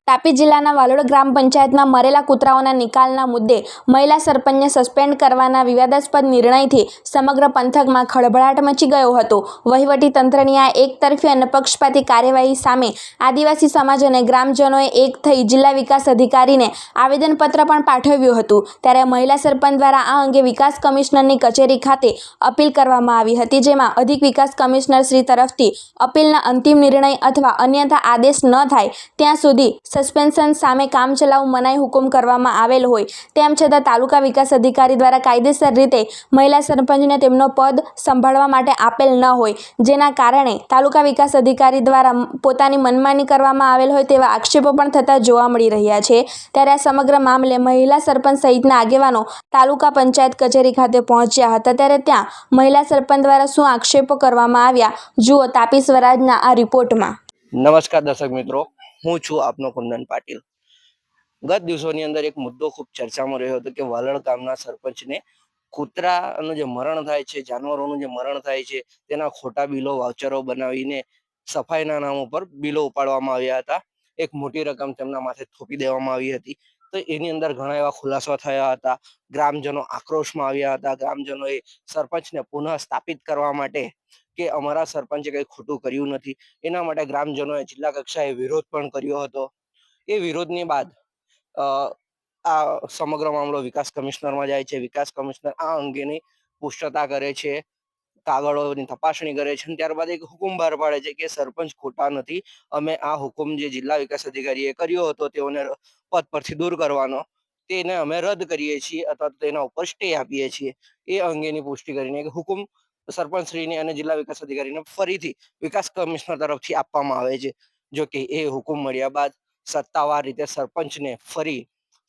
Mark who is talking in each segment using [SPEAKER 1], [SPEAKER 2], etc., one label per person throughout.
[SPEAKER 1] તાપી જિલ્લાના વાલોડ ગ્રામ પંચાયતમાં મરેલા કૂતરાઓના નિકાલના મુદ્દે મહિલા સરપંચને સસ્પેન્ડ કરવાના વિવાદાસ્પદ નિર્ણયથી સમગ્ર પંથકમાં ખળભળાટ મચી ગયો હતો। વહીવટી તંત્રની આ એકતરફી અને પક્ષપાતી કાર્યવાહી સામે આદિવાસી સમાજ અને ગ્રામજનોએ એક થઈ જિલ્લા વિકાસ અધિકારીને આવેદનપત્ર પણ પાઠવ્યું હતું। ત્યારે મહિલા સરપંચ દ્વારા આ અંગે વિકાસ કમિશનરની કચેરી ખાતે અપીલ કરવામાં આવી હતી, જેમાં અધિક વિકાસ કમિશનર શ્રી તરફથી અપીલના અંતિમ નિર્ણય અથવા અન્યથા આદેશ ન થાય ત્યાં સુધી સસ્પેન્શન સામે કામચલાઉ મનાઈ હુકમ કરવામાં આવેલ હોય તેમ છતાં તાલુકા વિકાસ અધિકારી દ્વારા કાયદેસર રીતે મહિલા સરપંચને તેમનો પદ સંભાળવા માટે આપેલ ન હોય, જેના કારણે તાલુકા વિકાસ અધિકારી દ્વારા પોતાની મનમાની કરવામાં આવેલ હોય તેવા આક્ષેપો પણ થતા જોવા મળી રહ્યા છે। ત્યારે આ સમગ્ર મામલે મહિલા સરપંચ સહિતના આગેવાનો તાલુકા પંચાયત કચેરી ખાતે પહોંચ્યા હતા। ત્યારે ત્યાં મહિલા સરપંચ દ્વારા શું આક્ષેપો કરવામાં આવ્યા, જુઓ તાપી સ્વરાજના આ રિપોર્ટમાં।
[SPEAKER 2] નમસ્કાર દર્શક મિત્રો, હું છું આપનો કુંદન પાટીલ। ગત દિવસોની અંદર એક મુદ્દો ખૂબ ચર્ચામાં રહ્યો હતો કે વાલડ ગામના સરપંચને કૂતરાનું જે મરણ થાય છે, જાનવરોનું જે મરણ થાય છે, તેના ખોટા બિલો વાઉચરો બનાવીને સફાઈના નામ ઉપર બિલો ઉપાડવામાં આવ્યા હતા। એક મોટી રકમ તેમના માથે થોપી દેવામાં આવી હતી। તો એની અંદર ઘણા એવા ખુલાસા થયા હતા। ગ્રામજનો આક્રોશમાં આવ્યા હતા। ગ્રામજનોએ સરપંચને પુનઃ સ્થાપિત કરવા માટે કે અમારા સરપંચે કંઈ ખોટું કર્યું નથી, એના માટે ગ્રામજનોએ જિલ્લા કક્ષાએ વિરોધ પણ કર્યો હતો। એ વિરોધની બાદ આ સમગ્ર મામલો વિકાસ કમિશનરમાં જાય છે। વિકાસ કમિશનર આ અંગેની પુષ્ટતા કરે છે, કાગળોની તપાસણી કરે છે, અને ત્યારબાદ એક હુકમ બહાર પાડે છે કે સરપંચ ખોટા નથી। અમે આ હુકમ જે જિલ્લા વિકાસ અધિકારીએ કર્યો હતો તેઓને પદ પરથી દૂર કરવાનો, તેને અમે રદ કરીએ છીએ અથવા તેના ઉપર સ્ટે આપીએ છીએ। એ અંગેની પુષ્ટિ કરીને એક હુકમ સરપંચશ્રીને અને જિલ્લા વિકાસ અધિકારીને ફરીથી વિકાસ કમિશનર તરફથી આપવામાં આવે છે। જો કે એ હુકમ મળ્યા બાદ સત્તાવાર રીતે સરપંચને ફરી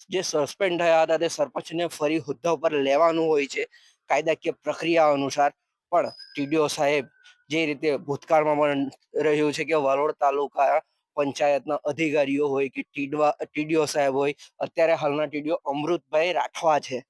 [SPEAKER 2] જે સસ્પેન્ડ થયા હતા તે સરપંચને ફરી હોદ્દા ઉપર લેવાનું હોય છે કાયદાકીય પ્રક્રિયા અનુસાર। પણ ટીડીઓ સાહેબ જે રીતે ભૂતકાળમાં પણ રહ્યું છે કે વાલોડ તાલુકા પંચાયતના અધિકારીઓ હોય કે ટીડીઓ સાહેબ હોય, અત્યારે હાલના ટીડીઓ અમૃતભાઈ રાઠવા છે,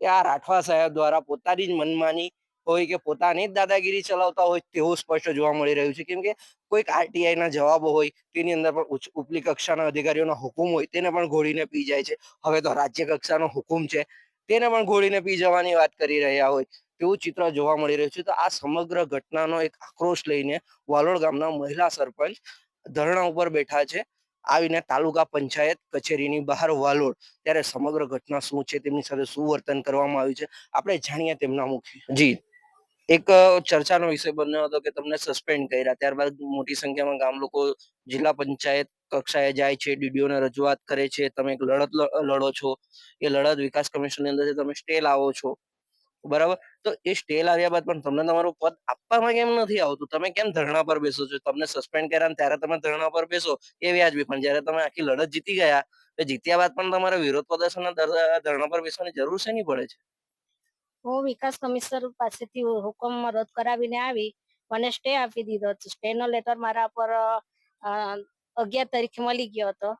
[SPEAKER 2] આ રાઠવા સાહેબ દ્વારા પોતાની જ મનમાની હોય કે પોતાની જ દાદાગીરી ચલાવતા હોય તેવું સ્પષ્ટ જોવા મળી રહ્યું છે। કેમ કે કોઈક આરટીઆઈ ના જવાબો હોય તેની અંદર પણ ઉપલી કક્ષાના અધિકારીઓના હુકમ હોય તેને પણ ઘોડીને પી જાય છે। હવે તો રાજ્ય કક્ષાનો હુકમ છે તેને પણ ઘોડીને પી જવાની વાત કરી રહ્યા હોય તેવું ચિત્ર જોવા મળી રહ્યું છે। તો આ સમગ્ર ઘટનાનો એક આક્રોશ લઈને વાલોડ ગામના મહિલા સરપંચ ધરણા ઉપર બેઠા છે, આવીને તાલુકા પંચાયત કચેરીની બહાર વાલોડ। ત્યારે સમગ્ર ઘટના શું છે, તેમની સાથે શું વર્તન કરવામાં આવ્યું છે, આપણે જાણીએ તેમના મુખે। જી, એક ચર્ચાનો વિષય બન્યો હતો કે તમને સસ્પેન્ડ કર્યા, ત્યારબાદ મોટી સંખ્યામાં ગામ લોકો જિલ્લા પંચાયત કક્ષાએ જાય છે, ડીડીઓને રજૂઆત કરે છે, તમે એક લડત લડો છો, એ લડત વિકાસ કમિશનની અંદર તમે સ્ટે લાવો છો, બરાબર। તો એ સ્ટે લાવ્યા બાદ પણ તમને તમારું પદ આપવામાં કેમ નથી આવતું? તમે કેમ ધરણા પર બેસો છો? તમને સસ્પેન્ડ કર્યા ત્યારે તમે ધરણા પર બેસો એ વ્યાજબી, પણ જયારે તમે આખી લડત જીતી ગયા તો જીત્યા બાદ પણ તમારે વિરોધ પ્રદર્શન ધરણા પર બેસવાની જરૂર શેની પડે છે?
[SPEAKER 3] હું વિકાસ કમિશનર પાસેથી હુકમ રદ કરાવીને આવી, મને સ્ટે આપી દીધો। સ્ટે નો લેટર મારા પર 11 તારીખે મળી ગયો હતો,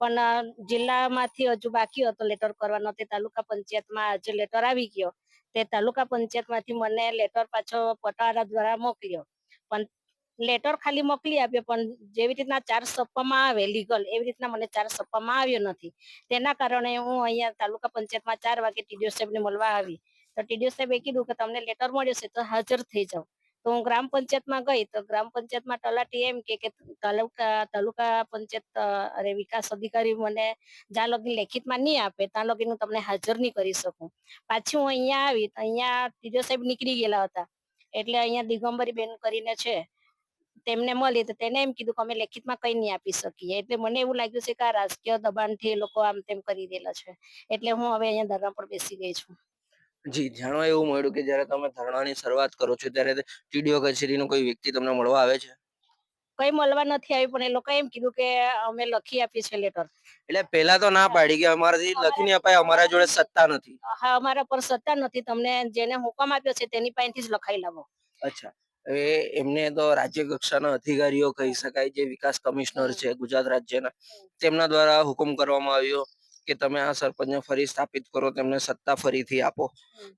[SPEAKER 3] પણ જિલ્લામાંથી હજુ બાકી હતો લેટર કરવાનો। તે તાલુકા પંચાયતમાં આજે લેટર આવી ગયો। તે તાલુકા પંચાયતમાંથી મને લેટર પાછો પટાવાળા દ્વારા મોકલ્યો, પણ લેટર ખાલી મોકલી આપ્યો, પણ જેવી રીતના ચાર્જ સોંપવામાં આવે લીગલ એવી રીતના મને ચાર્જ સોંપવામાં આવ્યો નથી। તેના કારણે હું અહીંયા તાલુકા પંચાયતમાં 4 વાગે ટીડીઓ સાહેબને મળવા આવી, તો ટીડીઓ સાહેબે કીધું કે તમને લેટર મળ્યો છે તો હાજર થઈ જાઓ। તો હું ગ્રામ પંચાયતમાં ગઈ, તો ગ્રામ પંચાયતમાં તલાટી એમ કે તાલુકા પંચાયત વિકાસ અધિકારી મને જ્યાં લગી લેખિતમાં નહીં આપે ત્યાં લગી હું તમને હાજર નહીં કરી શકું। પાછી હું અહીંયા આવી તો અહીંયા ટીડીઓ સાહેબ નીકળી ગયેલા હતા, એટલે અહીંયા દિગંબરી બેન કરીને છે તેમને મળી, તો તેને એમ કીધું કે અમે લેખિતમાં કઈ નહીં આપી શકીએ। એટલે મને એવું લાગ્યું છે કે આ રાજકીય દબાણથી એ લોકો આમ તેમ કરી દેલા છે, એટલે હું હવે અહીંયા ધરણા પર બેસી ગઈ છું।
[SPEAKER 2] જી, જાણવા એવું મળ્યું કે જયારે તમે ધરણાની શરૂઆત કરો છો ત્યારે ટીડીઓ કચેરીનો કોઈ વ્યક્તિ તમને મળવા આવે છે?
[SPEAKER 3] કઈ મળવા નથી આવી, પણ એ લોકો એમ કીધું કે અમે લખી આપીએ છીએ લેટર।
[SPEAKER 2] એટલે પહેલા તો ના પાડી કે અમારાથી લખીને અપાય, અમારા જોડે સત્તા નથી।
[SPEAKER 3] હા, અમારા પર સત્તા નથી, તમને જેને હુકમ આપ્યો છે તેની પાસેથી જ લખાઈ લાવો।
[SPEAKER 2] અચ્છા, હવે એમને તો રાજ્ય કક્ષાના અધિકારીઓ કહી શકાય, જે વિકાસ કમિશનર છે ગુજરાત રાજ્યના, તેમના દ્વારા હુકમ કરવામાં આવ્યો કે તમે આ સરપંચને ફરી સ્થાપિત કરો, તેમને સત્તા ફરીથી આપો।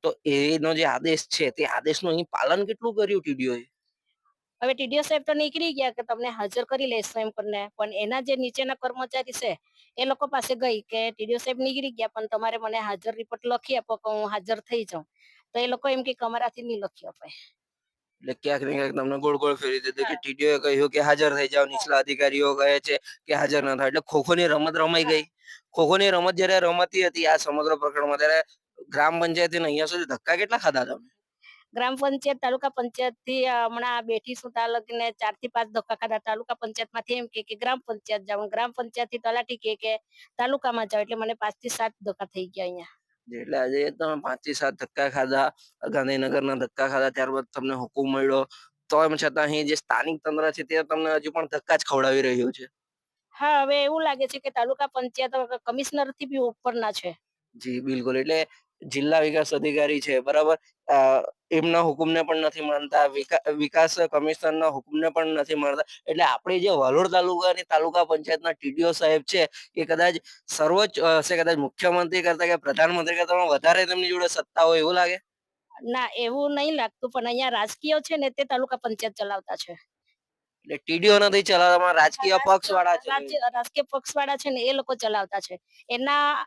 [SPEAKER 2] તો એનો જે આદેશ છે તે આદેશનું અહીં પાલન કેટલું કર્યું ટીડીઓએ?
[SPEAKER 3] હવે ટીડીઓ સાહેબ તો નીકળી ગયા કે તમને હાજર કરી લેશો એમ કરીને, પણ એના જે નીચેના કર્મચારી છે એ લોકો પાસે ગઈ કે ટીડીઓ સાહેબ નીકળી ગયા પણ તમારે મને હાજર રિપોર્ટ લખી આપો કે હું હાજર થઈ જાઉં. તો એ લોકો એમ કે અમારાથી નહીં લખી અપાય.
[SPEAKER 2] એટલે ક્યાંક ને ક્યાંક તમને ગોળ ગોળ ફેરવી દીધું કે ટીડીઓ એ કહ્યું કે હાજર થઈ જાઓ, નીચલા અધિકારીઓ કહે છે કે હાજર ન થાય. એટલે ખોખોની રમત રમાઈ ગઈ. ખોખોની રમત જયારે રમાતી હતી આ સમગ્ર પ્રકરણમાં, ત્યારે ગ્રામ પંચાયતી અહીંયા સુધી ધક્કા કેટલા ખાધા તમે?
[SPEAKER 3] ગ્રામ પંચાયત તાલુકા પંચાયત થી હમણાં બેઠીશું ત્યાં લગીને 4 થી 5 ધક્કા ખાધા. તાલુકા પંચાયત માંથી એમ કે ગ્રામ પંચાયત જાઉં, ગ્રામ પંચાયત થી તલાટી કે તાલુકામાં જાવ, એટલે મને 5 થી 7 ધક્કા થઈ ગયા અહીંયા.
[SPEAKER 2] એટલે આજે તમે 5 થી 7 ધક્કા ખાધા, ગાંધીનગરના ધક્કા ખાધા, ત્યારબાદ તમને હુકુમ મળ્યો, તો એમ છતાં અહીં જે સ્થાનિક તંત્ર છે તે તમને હજુ પણ ધક્કા જ ખવડાવી રહ્યું છે.
[SPEAKER 3] હા, હવે એવું લાગે છે કે તાલુકા પંચાયત કમિશનર થી બી ઉપરના છે.
[SPEAKER 2] જી બિલકુલ. એટલે જિલ્લા વિકાસ અધિકારી છે, બરાબર, એમના હુકુમને પણ નથી માનતા, વિકાસ કમિશનરના હુકમને પણ નથી માનતા. એટલે આપણી જે વાલોડ તાલુકાની તાલુકા પંચાયતના ટીડીઓ સાહેબ છે એ કદાચ સર્વોચ્ચ હશે, કદાચ મુખ્યમંત્રી કરતા કે પ્રધાનમંત્રી કરતા પણ વધારે તેમની જોડે સત્તા હોય એવું લાગે.
[SPEAKER 3] ના, એવું નહીં લાગતું, પણ અહીંયા રાજકીય છે ને તે તાલુકા પંચાયત ચલાવતા છે.
[SPEAKER 2] એટલે ટીડીઓ નથી ચલાવતા, રાજકીય પક્ષ વાળા છે.
[SPEAKER 3] રાજકીય પક્ષ વાળા છે ને એ લોકો ચલાવતા છે. એના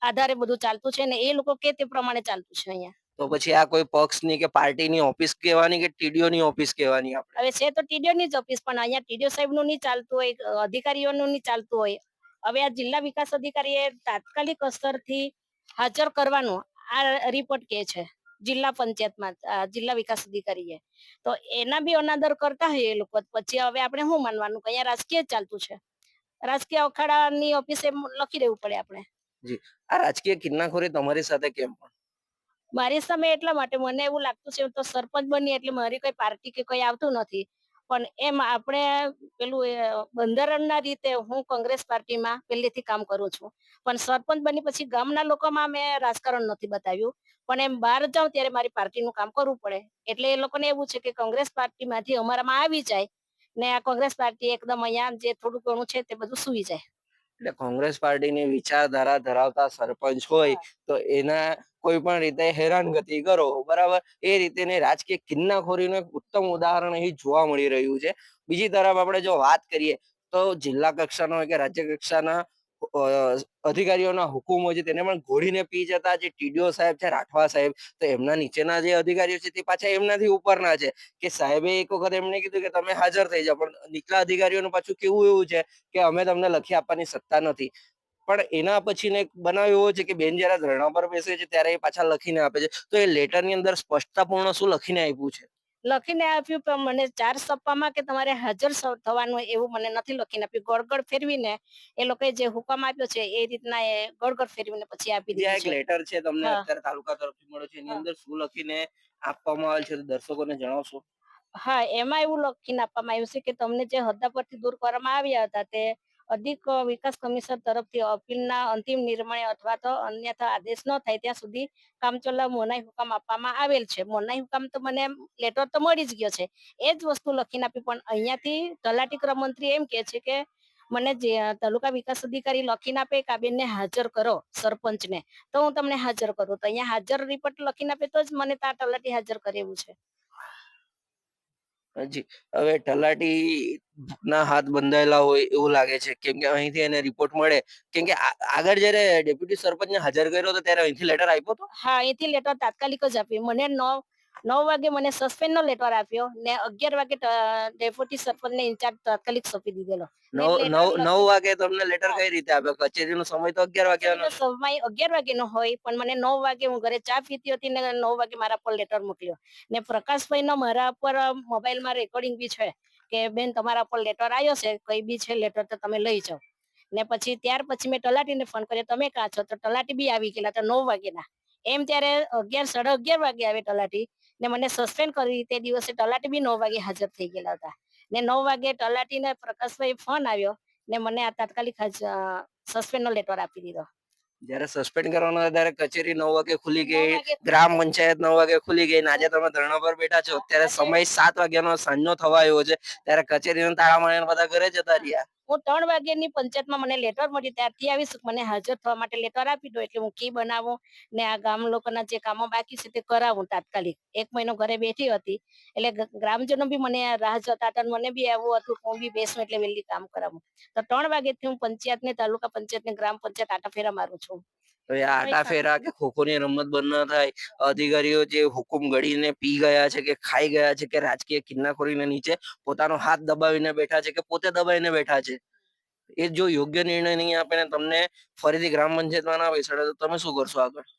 [SPEAKER 3] આધારે બધું ચાલતું છે ને એ લોકો કે તે પ્રમાણે ચાલતું છે અહીંયા.
[SPEAKER 2] તો પછી આ કોઈ પક્ષની કે પાર્ટીની ઓફિસ કહેવાની કે ટીડીઓની ઓફિસ કહેવાની આપણે?
[SPEAKER 3] હવે છે તો ટીડીઓ ની જ ઓફિસ, પણ અહીંયા ટીડીઓ સાહેબ નું નહીં ચાલતું હોય, અધિકારીઓનું નહીં ચાલતું હોય. હવે આ જિલ્લા વિકાસ અધિકારીએ તાત્કાલિક અસરથી હાજર કરવાનું આ રિપોર્ટ કે છે જિલ્લા પંચાયતમાં, જિલ્લા વિકાસ અધિકારીએ. તો એના બી અનાદર કરતા હોય એ લોકો. પછી હવે આપણે શું માનવાનું કે અહીંયા રાજકીય જ ચાલતું છે? રાજકીય અખાડાની ઓફિસે લખી દેવું પડે આપણે.
[SPEAKER 2] જી, આ રાજકીય કિન્નાખોરી તમારી સાથે કેમ પણ?
[SPEAKER 3] મારી સામે એટલા માટે મને એવું લાગતું છે તો સરપંચ બની એટલે મારી કોઈ પાર્ટી કે કોઈ આવતું નથી, પણ એમ આપણે પેલું બંધારણના રીતે હું કોંગ્રેસ પાર્ટીમાં પહેલેથી કામ કરું છું, પણ સરપંચ બની પછી ગામના લોકોમાં મેં રાજકારણ નથી બતાવ્યું, પણ એમ બહાર જાઉં ત્યારે મારી પાર્ટીનું કામ કરવું પડે. એટલે એ લોકોને એવું છે કે કોંગ્રેસ પાર્ટીમાંથી અમારામાં આવી જાય ને આ કોંગ્રેસ પાર્ટી એકદમ અહીંયા જે થોડું ઘણું છે તે બધું સુઈ જાય.
[SPEAKER 2] એટલે કોંગ્રેસ પાર્ટીની વિચારધારા ધરાવતા સરપંચ હોય તો એના કોઈ પણ રીતે હેરાનગતિ કરો, બરાબર, એ રીતેની રાજકીય કિન્નાખોરીનું એક ઉત્તમ ઉદાહરણ અહીં જોવા મળી રહ્યું છે. બીજી તરફ આપણે જો વાત કરીએ તો જિલ્લા કક્ષાનો હોય કે રાજ્ય કક્ષાના અધિકારીઓના હુકુમો છે તેને પણ ઘોડીને પી જતા જે ટીડીઓ સાહેબ છે, રાઠવા સાહેબ, તો એમના નીચેના જે અધિકારીઓ છે તે પાછા એમનાથી ઉપરના છે કે સાહેબે એક વખત એમને કીધું કે તમે હાજર થઈ જાઓ, પણ નીચલા અધિકારીઓનું પાછું કેવું એવું છે કે અમે તમને લખી આપવાની સત્તા નથી. પણ એના પછીનો એક બનાવ એવો છે કે બેન જયારે ધરણા પર બેસે છે ત્યારે એ પાછા લખીને આપે છે. તો એ લેટરની અંદર સ્પષ્ટતાપૂર્ણ શું લખીને આપ્યું છે?
[SPEAKER 3] લખીને આપ્યું પણ મને 4 સપ્તાહમાં કે તમારે હાજર થવાનું એવું મને નથી લખીને આપ્યું. ગળગળ ફેરવીને એ લોકોએ જે હુકમ આપ્યો છે એ રીતના એ ગળગળ ફેરવીને પછી આપી
[SPEAKER 2] જે આ
[SPEAKER 3] દીધું
[SPEAKER 2] એક
[SPEAKER 3] છે.
[SPEAKER 2] લેટર છે તમને
[SPEAKER 3] હા.
[SPEAKER 2] અત્યારે તાલુકા તરફથી મળ્યો છે, એની અંદર શું લખીને આપવામાં આવેલ છે દર્શકોને જણાવશો?
[SPEAKER 3] હા, એમાં એવું લખીને આપવામાં આવ્યું છે કે તમને જે હોદ્દા પરથી દૂર કરવામાં આવ્યા હતા તે અધિક વિકાસ કમિશનર તરફથી અપીલના અંતિમ નિર્ણય અથવા તો અન્યથા આદેશ ન થાય ત્યાં સુધી કામચલાઉ મનાઈ હુકમ આપવામાં આવેલ છે. મનાઈ હુકમ તો મને લેટર તો મળી જ ગયો છે, એ જ વસ્તુ લખીને આપી, પણ અહીંયાથી તલાટી ક્રમ મંત્રી એમ કે છે કે મને જે તાલુકા વિકાસ અધિકારી લખીને આપે કે આ બેનને હાજર કરો સરપંચને, તો હું તમને હાજર કરું. તો અહીંયા હાજર રિપોર્ટ લખીને આપે તો જ મને ત્યાં તલાટી હાજર કરે એવું છે.
[SPEAKER 2] જી, હવે તલાટી ના હાથ બંધાયેલા હોય એવું લાગે છે, કેમ કે અહીંથી એને રિપોર્ટ મળે, કેમ કે આગળ જયારે ડેપ્યુટી સરપંચને હાજર કર્યો હતો ત્યારે અહીંથી લેટર આપ્યો હતો.
[SPEAKER 3] હા, અહીંથી લેટર તાત્કાલિક જ આપ્યું. મને 9 વાગે મને સસ્પેન્ડ નો લેટર આપ્યો ને 11 વાગે ડેપ્યુટી સરપંચ ને ઇન્ચાર્જ તાત્કાલિક સોંપી દીધેલો.
[SPEAKER 2] 9 વાગે તમને લેટર કઈ રીતે આપ્યો? કચેરીનો સમય તો 11 વાગ્યાનો છે.
[SPEAKER 3] સમય 11 વાગે નો હોય, પણ મને 9 વાગે હું ઘરે ચા પીતી હતી ને 9 વાગે મારા પર લેટર મોકલ્યો ને પ્રકાશભાઈ નો મારા પર મોબાઈલમાં રેકોર્ડિંગ બી છે કે બેન તમારા પર લેટર આવ્યો છે, કઈ બી છે લેટર તો તમે લઈ જાઓ. ને પછી ત્યાર પછી મેં તલાટીને ફોન કર્યો, તમે કાં છો? તો તલાટી બી આવી ગયેલા તો 9 વાગ્યાના. એમ ત્યારે 11 સાડા 11 વાગે આવે તલાટી ને મને સસ્પેન્ડ કરી. તે દિવસે તલાટી બી 9 વાગે હાજર થઈ ગયેલા હતા ને 9 વાગે તલાટીને પ્રકાશભાઈ ફોન આવ્યો ને મને આ તાત્કાલિક સસ્પેન્ડ નો લેટર આપી દીધો.
[SPEAKER 2] જયારે સસ્પેન્ડ કરવાનો ત્યારે કચેરી 9 વાગે ખુલી ગઈ, ગ્રામ પંચાયત 9 વાગે ખુલી ગઈ. આજે તમે ધરણા પર બેઠા છો, અત્યારે સમય 7 વાગ્યાનો સાંજનો થવા આવ્યો છે, ત્યારે કચેરીના તાળા મારીને બધા ઘરે જતા રહ્યા.
[SPEAKER 3] હું 3 વાગ્યાની પંચાયતમાં મને લેટર મળી ત્યારથી આવીશ, મને હાજર થવા માટે લેટર આપી દો એટલે હું કી બનાવું ને આ ગામ લોકોના જે કામો બાકી છે તે કરાવું તાત્કાલિક. 1 મહિનો ઘરે બેઠી હતી એટલે ગ્રામજનો બી મને રાહ જોતા હતા અને મને બી એવું હતું કે હું બી બેસું એટલે વહેલી કામ કરાવું. તો 3 વાગ્યાથી હું પંચાયતને, તાલુકા પંચાયતને, ગ્રામ પંચાયત આટા ફેરા મારું છું.
[SPEAKER 2] હવે આ આટા ફેરા કે ખોખોની રમત બંધ ન થાય, અધિકારીઓ જે હુકુમ ગળીને પી ગયા છે કે ખાઈ ગયા છે કે રાજકીય કિન્નાખોરીને નીચે પોતાનો હાથ દબાવીને બેઠા છે કે પોતે દબાવીને બેઠા છે, એ જો યોગ્ય નિર્ણય નહીં આપે ને તમને ફરીથી ગ્રામ પંચાયતમાં ના બેસાડે તો તમે શું કરશો આગળ?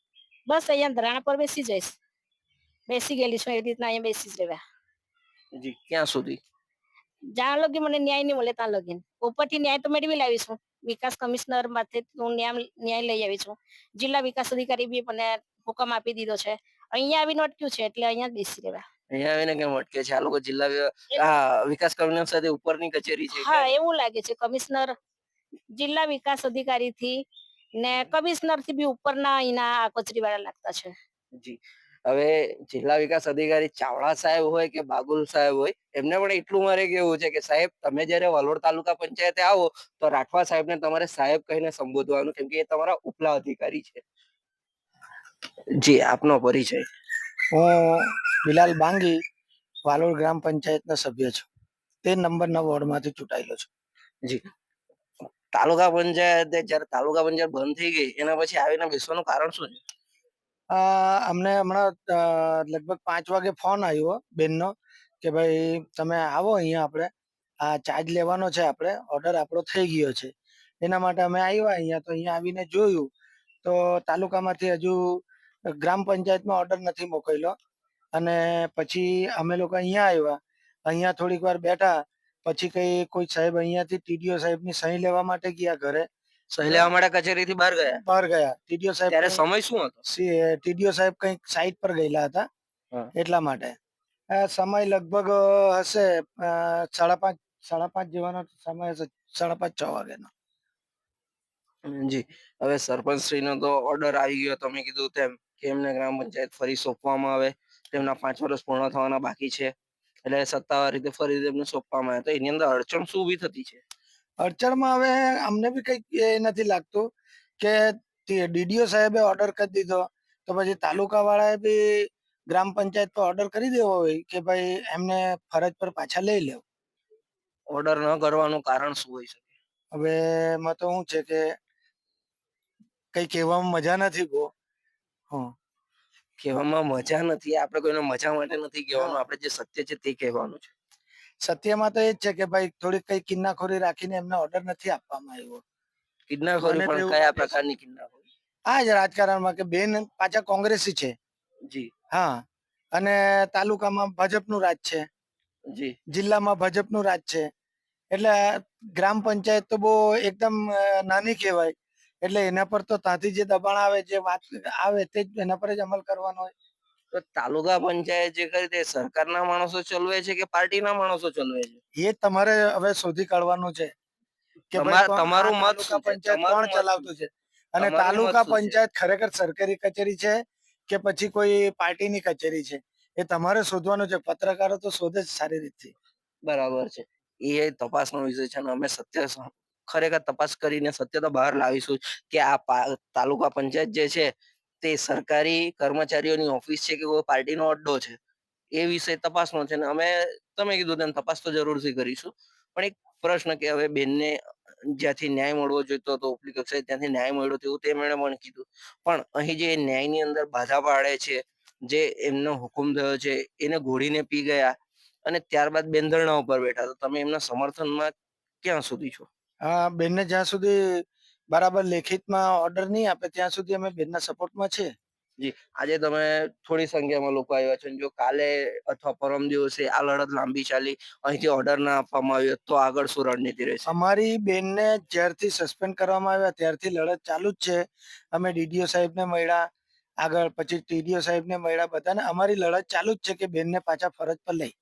[SPEAKER 3] બસ અહીંયા ધરાણા પર બેસી જઈશ. બેસી ગયેલી છું એવી રીતના અહીંયા બેસી જ રહેવા.
[SPEAKER 2] જી, ક્યાં સુધી?
[SPEAKER 3] જ્યાં લગી મને ન્યાય નહીં મળે ત્યાં લગીન. ઉપરથી ન્યાય તો મેળવી લાવીશું. વિકાસ કમિશનર માથે હું ન્યાય લઈ આવી છું. જિલ્લા વિકાસ અધિકારી બી મને હુકમ આપી દીધો છે. અહીંયા આવીને અટક્યું છે એટલે અહીંયા જ બેસી રહેવા.
[SPEAKER 2] અહીંયા આવીને કેમ અટકે છે? આ લોકો જિલ્લા વિકાસ કમિશનર સાથે ઉપરની કચેરી છે
[SPEAKER 3] હા,
[SPEAKER 2] કે?
[SPEAKER 3] એવું લાગે છે કમિશનર, જિલ્લા વિકાસ અધિકારી થી ને કમિશનર થી બી ઉપરના અહીંના આ કચેરીવાળા લાગતા છે.
[SPEAKER 2] જી, હવે જિલ્લા વિકાસ અધિકારી ચાવડા સાહેબ હોય કે બાગુલ સાહેબ હોય, એમને પણ એટલું મારે કેવું છે કે સાહેબ તમે જયારે વાલોડ તાલુકા પંચાયતે આવો તો રાઠવા સાહેબને તમારે સાહેબ કહીને સંબોધવાનું, કેમ કે એ તમારા ઉપલા અધિકારી છે. જી, આપનો પરિચય.
[SPEAKER 4] હું બિલાલ બાંગી, વાલોડ ગ્રામ પંચાયતના સભ્ય છું. 13 નંબરના વોર્ડમાંથી ચૂંટાયેલો છું.
[SPEAKER 2] જી, તાલુકા પંચાયતે જયારે તાલુકા પંચાયત બંધ થઈ ગઈ એના પછી આવીને બેસવાનું કારણ શું છે?
[SPEAKER 4] અમને હમણાં લગભગ 5 વાગે ફોન આવ્યો બેનનો કે ભાઈ તમે આવો અહીંયા, આપણે આ ચાર્જ લેવાનો છે, આપણે ઓર્ડર આપણો થઈ ગયો છે. એના માટે અમે આવ્યા અહીંયા. તો અહીંયા આવીને જોયું તો તાલુકામાંથી હજુ ગ્રામ પંચાયતમાં ઓર્ડર નથી મોકલ્યો. અને પછી અમે લોકો અહીંયા આવ્યા. અહીંયા થોડીક વાર બેઠા પછી કોઈ સાહેબ અહીંયાથી ટીડીઓ સાહેબની સહી લેવા માટે ગયા ઘરે.
[SPEAKER 2] સહી લેવા માટે કચેરીથી બહાર ગયા?
[SPEAKER 4] બહાર ગયા. ટીડીઓ સાહેબ
[SPEAKER 2] ત્યારે સમય શું હતો?
[SPEAKER 4] ટીડીઓ સાહેબ કંઈક સાઈટ પર ગયેલા હતા
[SPEAKER 2] હા.
[SPEAKER 4] એટલા માટે. સમય લગભગ હશે 5:30 જેવાનો સમય હશે, 5:30-6 વાગ્યાનો.
[SPEAKER 2] જી, હવે સરપંચ શ્રીનો તો ઓર્ડર આવી ગયો, તમે કીધું તેમ કે એમને ગ્રામ પંચાયત ફરી સોંપવામાં આવે. તેમના 5 વર્ષ પૂર્ણ થવાના બાકી છે એટલે સત્તાવાર રીતે ફરી તેમને સોંપવામાં આવે. તો એની અંદર અડચણ શું ઊભી થતી છે?
[SPEAKER 4] અડચણમાં હવે અમને બી કંઈક એ નથી લાગતું કે ડીડીઓ સાહેબે ઓર્ડર કરી દીધો તો પછી તાલુકા વાળાએ બી ગ્રામ પંચાયત પર ઓર્ડર કરી દેવો હોય કે ભાઈ એમને ફરજ પર પાછા લઈ લેવ.
[SPEAKER 2] ઓર્ડર ન કરવાનું કારણ શું હોઈ શકે?
[SPEAKER 4] હવે એમાં તો શું છે કે કઈ કહેવામાં મજા નથી બહુ. હં.
[SPEAKER 2] કહેવામાં મજા નથી, આપણે કોઈને મજા માટે નથી કહેવાનું, આપણે જે સત્ય છે તે કહેવાનું છે.
[SPEAKER 4] સત્યમાં તો એ જ છે કે ભાઈ થોડીક કઈ કિન્નાખોરી રાખીને એમને ઓર્ડર નથી આપવામાં આવ્યો.
[SPEAKER 2] કિન્નાખોરી
[SPEAKER 4] મને તો
[SPEAKER 2] પણ
[SPEAKER 4] એવું
[SPEAKER 2] કયા
[SPEAKER 4] લાગે છે.
[SPEAKER 2] પ્રકારની કિન્નાખોરી?
[SPEAKER 4] આ જ રાજકારણમાં કે બેન પાછા કોંગ્રેસી છે.
[SPEAKER 2] જી,
[SPEAKER 4] હા. અને તાલુકામાં ભાજપનું રાજ છે,
[SPEAKER 2] જી,
[SPEAKER 4] જિલ્લામાં ભાજપનું રાજ છે. એટલે ગ્રામ પંચાયત તો બહુ એકદમ નાની કહેવાય. એટલે એના પર તો ત્યાંથી જે દબાણ આવે, જે વાત આવે તે જ એના પર જ અમલ કરવાનો હોય.
[SPEAKER 2] તો તાલુકા પંચાયત જે કરી તે સરકારના માણસો ચલાવે છે કે પાર્ટીના માણસો ચલાવે છે?
[SPEAKER 4] એ તમારે હવે શોધી કાઢવાનું છે કે ભાઈ
[SPEAKER 2] તમારું મત
[SPEAKER 4] તાલુકા
[SPEAKER 2] શું છે?
[SPEAKER 4] પંચાયત
[SPEAKER 2] તમારું
[SPEAKER 4] કોણ
[SPEAKER 2] મત
[SPEAKER 4] ચલાવતું છે અને
[SPEAKER 2] તમારું મત
[SPEAKER 4] તાલુકા
[SPEAKER 2] શું છે?
[SPEAKER 4] પંચાયત ખરેખર સરકારી કચેરી છે કે પછી કોઈ પાર્ટીની કચેરી છે, એ તમારે શોધવાનું છે. પત્રકારો તો શોધે જ સારી રીતથી.
[SPEAKER 2] બરાબર છે, એ તપાસનો વિષય છે અને અમે ખરેખર તપાસ કરીને સત્ય તો બહાર લાવીશું કે આ તાલુકા પંચાયત જે છે તે સરકારી કર્મચારીઓની ઓફિસ છે કે કોઈ પાર્ટીનો અડ્ડો છે, એ વિષય તપાસનો છે ને અમે તમે કીધું તેમ તપાસ તો જરૂરથી કરીશું. પણ એક પ્રશ્ન કે હવે બેનને જ્યાંથી ન્યાય મળવો જોઈતો હતો ઉપલી કક્ષાએ ત્યાંથી ન્યાય મળ્યો તેવું તેમણે પણ કીધું, પણ અહીં જે ન્યાયની અંદર બાધા પાડે છે, જે એમનો હુકમ થયો છે એને ઘોડીને પી ગયા અને ત્યારબાદ બેન ધરણા ઉપર બેઠા, તો તમે એમના સમર્થનમાં ક્યાં સુધી છો?
[SPEAKER 4] બેનને જ્યાં સુધી બરાબર લેખિતમાં ઓર્ડર નહીં આપે ત્યાં સુધી અમે બેનના સપોર્ટમાં છે.
[SPEAKER 2] જી, આજે તમે થોડી સંખ્યામાં લોકો આવ્યા છે, જો કાલે અથવા પરમ દિવસે આ લડત લાંબી ચાલી, અહીંથી ઓર્ડર ના આપવામાં આવ્યો તો આગળ શું રણનીતિ રહેશે?
[SPEAKER 4] અમારી બેનને જ્યારથી સસ્પેન્ડ કરવામાં આવ્યા ત્યારથી લડત ચાલુ જ છે. અમે ડીડીઓ સાહેબને મળ્યા, આગળ પછી ટીડીઓ સાહેબને મળ્યા, બધાને અમારી લડત ચાલુ જ છે કે બેનને પાછા ફરજ પર લઈ.